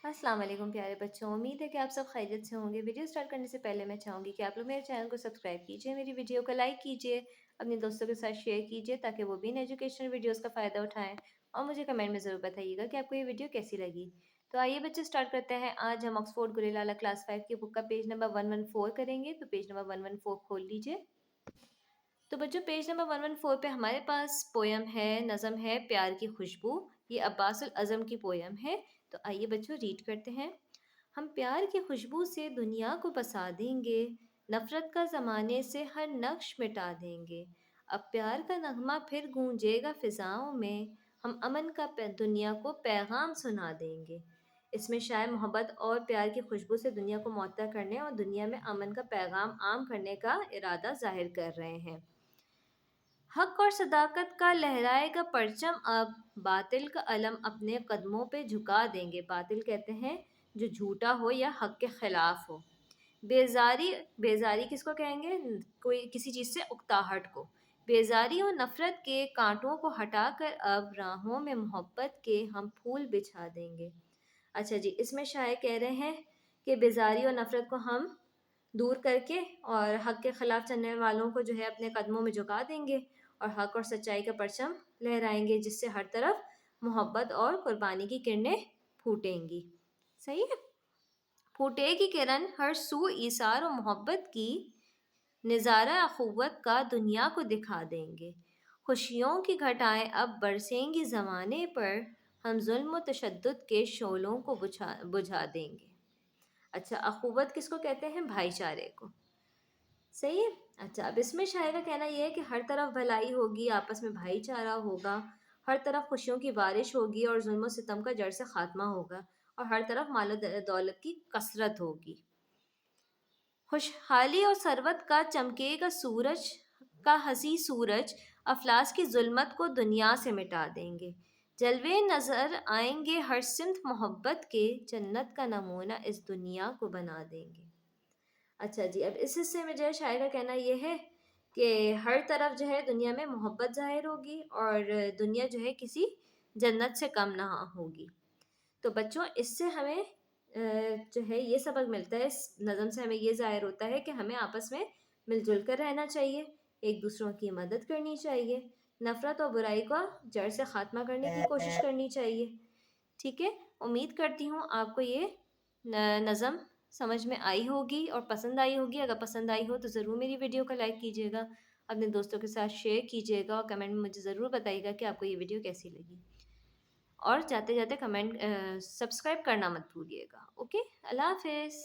अस्सलाम वालेकुम प्यारे बच्चों, उम्मीद है कि आप सब खैरियत से होंगे। वीडियो स्टार्ट करने से पहले मैं चाहूँगी कि आप लोग मेरे चैनल को सब्सक्राइब कीजिए, मेरी वीडियो को लाइक कीजिए, अपने दोस्तों के साथ शेयर कीजिए ताकि वो भी इन एजुकेशनल वीडियोस का फ़ायदा उठाएँ। और मुझे कमेंट में ज़रूर बताइएगा कि आपको ये वीडियो कैसी लगी। तो आइए बच्चे स्टार्ट करते हैं। आज हम ऑक्सफोर्ड गुरेलाला क्लास 5 की बुक का पेज नंबर 114 करेंगे। तो पेज नंबर 114 खोल लीजिए। तो बच्चों पेज नंबर 114 पे हमारे पास पोयम है, नज़म है प्यार की खुशबू। ये अब्बासुल अज़म की पोयम है। तो आइए बच्चों रीड करते हैं। हम प्यार की खुशबू से दुनिया को बसा देंगे, नफ़रत का ज़माने से हर नक्श मिटा देंगे। अब प्यार का नगमा फिर गूंजेगा फ़िज़ाओं में, हम अमन का दुनिया को पैगाम सुना देंगे। इसमें शायर मोहब्बत और प्यार की खुशबू से दुनिया को मुअत्तर करने और दुनिया में अमन का पैगाम आम करने का इरादा ज़ाहिर कर रहे हैं। हक और सदाकत का लहराएगा परचम अब, बातिल का अलम अपने कदमों पे झुका देंगे। बातिल कहते हैं जो झूठा हो या हक के खिलाफ हो। बेजारी, बेजारी किसको कहेंगे? कोई किसी चीज़ से उकताहट को। बेजारी और नफ़रत के कांटों को हटाकर अब राहों में मोहब्बत के हम फूल बिछा देंगे। अच्छा जी, इसमें शायर कह रहे हैं कि बेजारी और नफ़रत को हम दूर करके और हक के खिलाफ चलने वालों को जो है अपने कदमों में झुका देंगे और हक और सच्चाई का परचम लहराएंगे, जिससे हर तरफ मोहब्बत और कुर्बानी की किरणें फूटेंगी। सही है। फूटेगी किरण हर सू ईसार और मोहब्बत की, नज़ारा अखुवत का दुनिया को दिखा देंगे। खुशियों की घटाएं अब बरसेंगी ज़माने पर, हम जुल्म व तशद्दुद के शोलों को बुझा बुझा देंगे। अच्छा, अखुवत किसको कहते हैं? भाईचारे को। सही है। अच्छा, अब इसमें शायर का कहना यह है कि हर तरफ भलाई होगी, आपस में भाईचारा होगा, हर तरफ खुशियों की बारिश होगी और जुल्म सितम का जड़ से खात्मा होगा और हर तरफ मालो दौलत की कसरत होगी। खुशहाली और सरवत का चमकेगा सूरज, का हंसी सूरज, अफलास की जुल्मत को दुनिया से मिटा देंगे। जलवे नज़र आएंगे हर सिमत मोहब्बत के, जन्नत का नमूना इस दुनिया को बना देंगे। अच्छा जी, अब इस हिस्से में जो है शायर का कहना ये है कि हर तरफ जो है दुनिया में मोहब्बत ज़ाहिर होगी और दुनिया जो है किसी जन्नत से कम ना होगी। तो बच्चों इससे हमें जो है ये सबक मिलता है, इस नज़म से हमें ये ज़ाहिर होता है कि हमें आपस में मिलजुल कर रहना चाहिए, एक दूसरों की मदद करनी चाहिए, नफ़रत और बुराई का जड़ से ख़ात्मा करने की कोशिश करनी चाहिए। ठीक है। उम्मीद करती हूँ आपको ये नज़म समझ में आई होगी और पसंद आई होगी। अगर पसंद आई हो तो ज़रूर मेरी वीडियो को लाइक कीजिएगा, अपने दोस्तों के साथ शेयर कीजिएगा और कमेंट में मुझे ज़रूर बताइएगा कि आपको ये वीडियो कैसी लगी। और जाते जाते कमेंट सब्सक्राइब करना मत भूलिएगा। ओके, अल्लाह हाफिज़।